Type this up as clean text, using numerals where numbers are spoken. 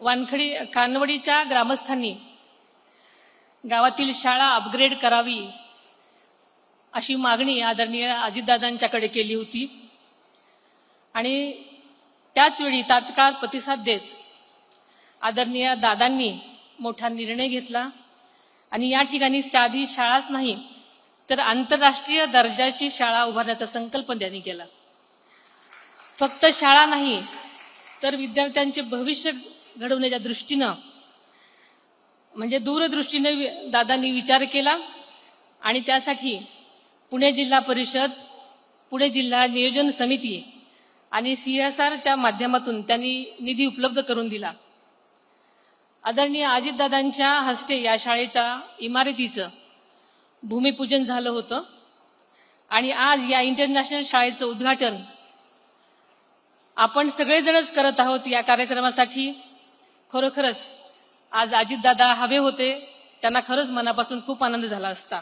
वानखडी कानवडीच्या ग्रामस्थांनी गावातील शाळा अपग्रेड करावी अशी मागणी आदरणीय अजितदादांच्याकडे केली होती आणि त्याच वेळी तात्काळ प्रतिसाद देत आदरणीय दादांनी मोठा निर्णय घेतला आणि या ठिकाणी साधी शाळाच नाही तर आंतरराष्ट्रीय दर्जाची शाळा उभारण्याचा संकल्प त्यांनी केला। फक्त शाळा नाही तर विद्यार्थ्यांचे भविष्य घडवण्याच्या दृष्टीने म्हणजे दूरदृष्टीने दादांनी विचार केला आणि त्यासाठी पुणे जिल्हा परिषद, पुणे जिल्हा नियोजन समिती आणि CSRच्या माध्यमातून त्यांनी निधी उपलब्ध करून दिला। आदरणीय अजितदादांच्या हस्ते या शाळेच्या इमारतीचं भूमिपूजन झालं होतं आणि आज या इंटरनॅशनल शाळेचं उद्घाटन आपण सगळेजणच करत आहोत। या कार्यक्रमासाठी खरोखरच आज अजितदादा हवे होते, त्यांना खरंच मनापासून खूप आनंद झाला असता।